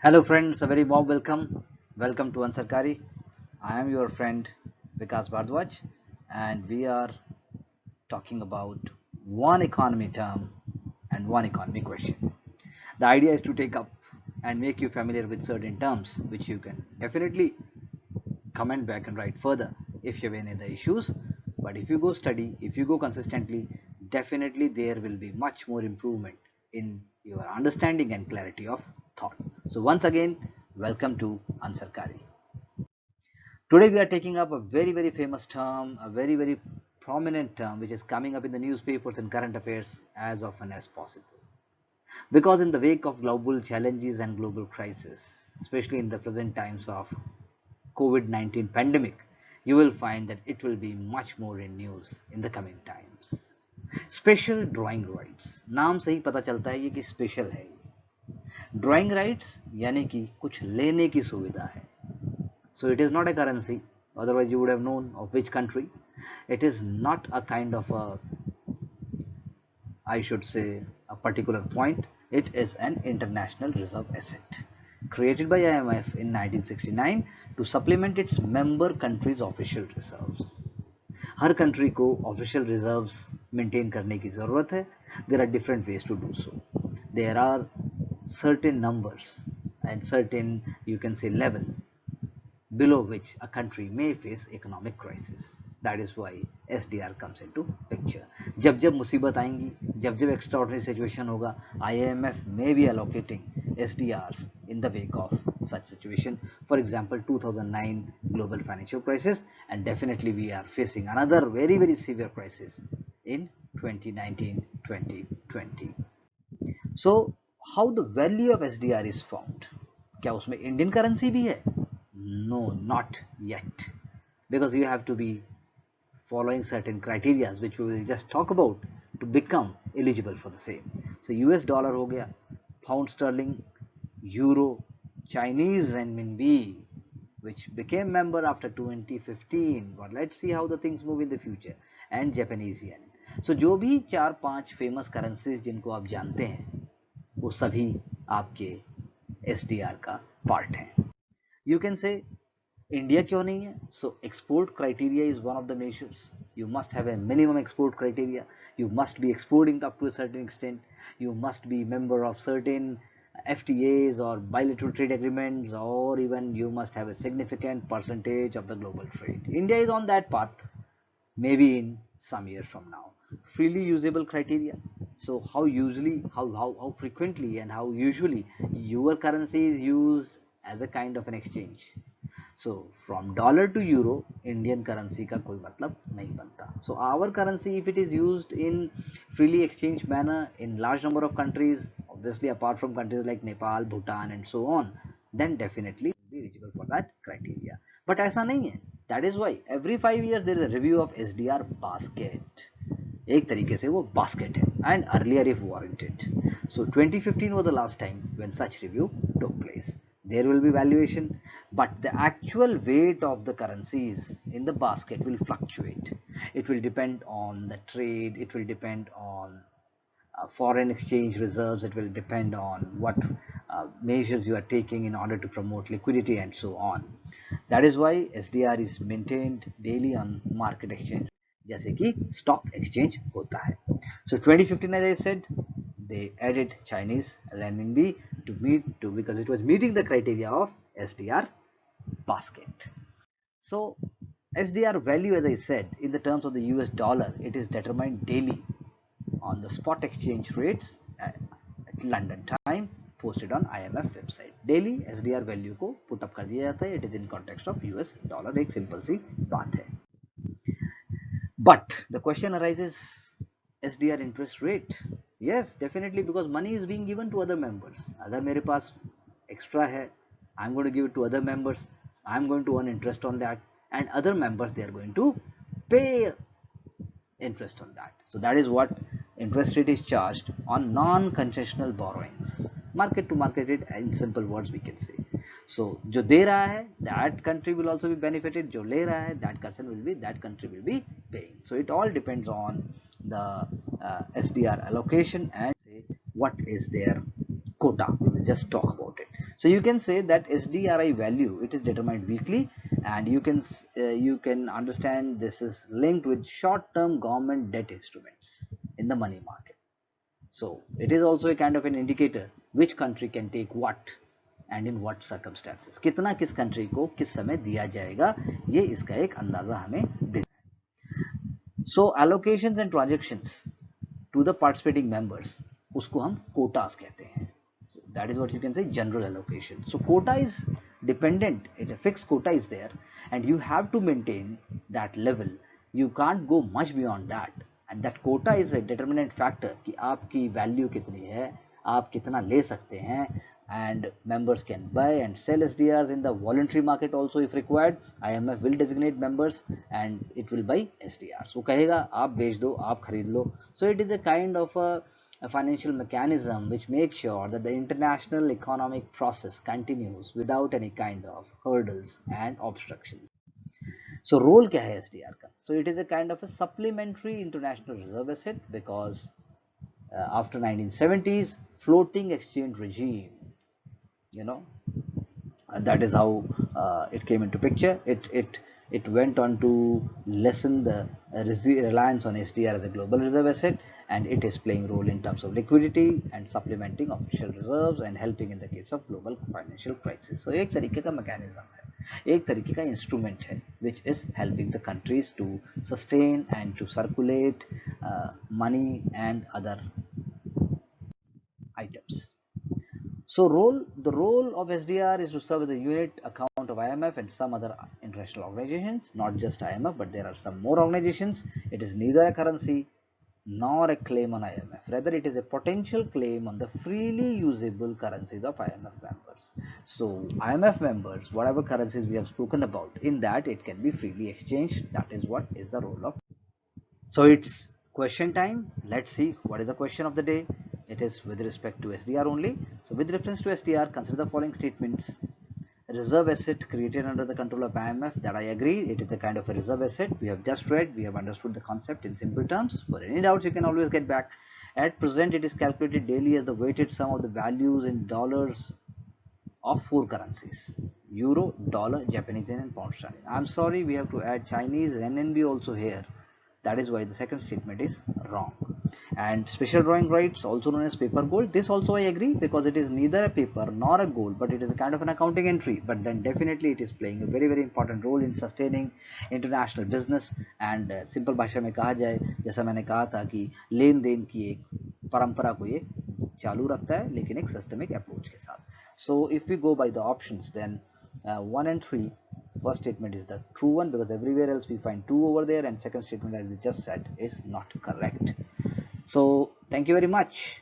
Hello friends, a very warm welcome. Welcome to Ansarkari. I am your friend Vikas Bhardwaj and we are talking about one economy term and one economy question. The idea is to take up and make you familiar with certain terms which you can definitely comment back and write further if you have any other issues. But if you go study, if you go consistently, definitely there will be much more improvement in your understanding and clarity of thought. So once again, welcome to Ansarkari. Today we are taking up a very famous term, a very prominent term which is coming up in the newspapers and current affairs as often as possible. Because in the wake of global challenges and global crisis, especially in the present times of COVID-19 pandemic, you will find that it will be much more in news in the coming times. Special drawing rights, नाम से ही पता चलता है ये कि special है. Drawing rights यानी कि कुछ लेने की सुविधा है. So it is not a currency, otherwise you would have known of which country. It is not a kind of a, I should say, a particular point. It is an international reserve asset created by IMF in 1969 to supplement its member countries' official reserves. हर country को official reserves maintain करने की ज़रूरत है. There are different ways to do so. There are certain numbers and certain, you can say, level below which a country may face economic crisis. That is why SDR comes into picture. जब जब मुसीबत आएंगी, जब जब extraordinary situation होगा, IMF may be allocating SDRs in the wake of such situation. For example, 2009 global financial crisis, and definitely we are facing another very severe crisis in 2019-2020. So how the value of SDR is found? क्या उसमें Indian currency भी है? No, not yet, because you have to be following certain criteria which we will just talk about to become eligible for the same. So US dollar हो गया, pound sterling, euro, Chinese renminbi, which became member after 2015, but let's see how the things move in the future, and Japanese yen. So जो भी 4-5 famous currencies जिनको आप जानते हैं वो सभी आपके SDR का पार्ट हैं. You can say इंडिया क्यों नहीं है? So export criteria is one of the measures. You must have a minimum export criteria. You must be exporting up to a certain extent. You must be member of certain FTAs or bilateral trade agreements, or even you must have a significant percentage of the global trade. India is on that path, maybe in some years from now. Freely usable criteria. So how frequently and how usually your currency is used as a kind of an exchange. So from dollar to euro, Indian currency का कोई मतलब नहीं बनता. So our currency, if it is used in freely exchange manner in large number of countries, obviously apart from countries like Nepal, Bhutan and so on, then definitely be eligible for that criteria. But ऐसा नहीं है. That is why every 5 years there is a review of SDR basket. एक तरीके से वो basket है, and earlier if warranted. So 2015 was the last time when such review took place. There will be valuation, but the actual weight of the currencies in the basket will fluctuate. It will depend on the trade, it will depend on foreign exchange reserves, it will depend on what measures you are taking in order to promote liquidity and so on. That is why SDR is maintained daily on market exchange, जैसे कि stock exchange होता है. So 2015, as I said, they added Chinese renminbi because it was meeting the criteria of SDR basket. So SDR value, as I said, in the terms of the US dollar, it is determined daily on the spot exchange rates at London time, posted on IMF website. Daily SDR value को put up कर दिया जाता है. It is in context of US dollar. एक simple सी बात है. But the question arises, SDR interest rate? Yes, definitely, because money is being given to other members. अगर मेरे पास extra है, I'm going to give it to other members. I'm going to earn interest on that, and other members, they are going to pay interest on that. So that is what interest rate is charged on non-concessional borrowings. Market to market rate, in simple words we can say. So जो दे रहा है, that country will also be benefited. जो ले रहा है, that country will be paying. So it all depends on the SDR allocation and what is their quota. We will just talk about it. So you can say that SDRI value, it is determined weekly, and you can understand this is linked with short-term government debt instruments in the money market. So it is also a kind of an indicator which country can take what and in what circumstances. कितना किस country को किस समय दिया जाएगा, ये इसका एक अंदाजा हमें देता है. So allocations and transactions to the participating members, उसको हम quotas कहते हैं. So that is what you can say, general allocation. So quota is dependent, a fixed quota is there, and you have to maintain that level. You can't go much beyond that, and that quota is a determinant factor कि आपकी value कितनी है, आप कितना ले सकते हैं, and members can buy and sell SDRs in the voluntary market also if required. IMF will designate members and it will buy SDRs. वो कहेगा आप बेच दो, आप खरीद लो. So it is a kind of a financial mechanism which makes sure that the international economic process continues without any kind of hurdles and obstructions. So role क्या है SDR का? So it is a kind of a supplementary international reserve asset because after 1970s floating exchange regime, you know, that is how it came into picture. It went on to lessen the reliance on SDR as a global reserve asset, and it is playing role in terms of liquidity and supplementing official reserves and helping in the case of global financial crisis. So एक तरीके का mechanism है, एक तरीके का instrument है which is helping the countries to sustain and to circulate money and other items. So the role of SDR is to serve as a unit account of IMF and some other international organizations, not just IMF, but there are some more organizations. It is neither a currency nor a claim on IMF. Rather, it is a potential claim on the freely usable currencies of IMF members. So IMF members, whatever currencies we have spoken about, in that it can be freely exchanged. That is what is the role of. So it's question time. Let's see what is the question of the day. It is with respect to SDR only. So with reference to SDR, consider the following statements. Reserve asset created under the control of IMF, that I agree, it is a kind of a reserve asset. We have just read, we have understood the concept in simple terms. For any doubts, you can always get back. At present, it is calculated daily as the weighted sum of the values in dollars of 4 currencies: Euro, dollar, Japanese yen and pound sterling. I'm sorry, we have to add Chinese renminbi also here. That is why the second statement is wrong. And special drawing rights, also known as paper gold, this also I agree because it is neither a paper nor a gold, but it is a kind of an accounting entry. But then definitely it is playing a very important role in sustaining international business. And simple भाषा में कहा जाए, जैसा मैंने कहा था कि लेन then की एक परंपरा को ये चालू रखता है, लेकिन एक सिस्टमिक अप्रोच के साथ. So if we go by the options, then 1 and 3, first statement is the true one because everywhere else we find 2 over there, and second statement, as we just said, is not correct. So thank you very much.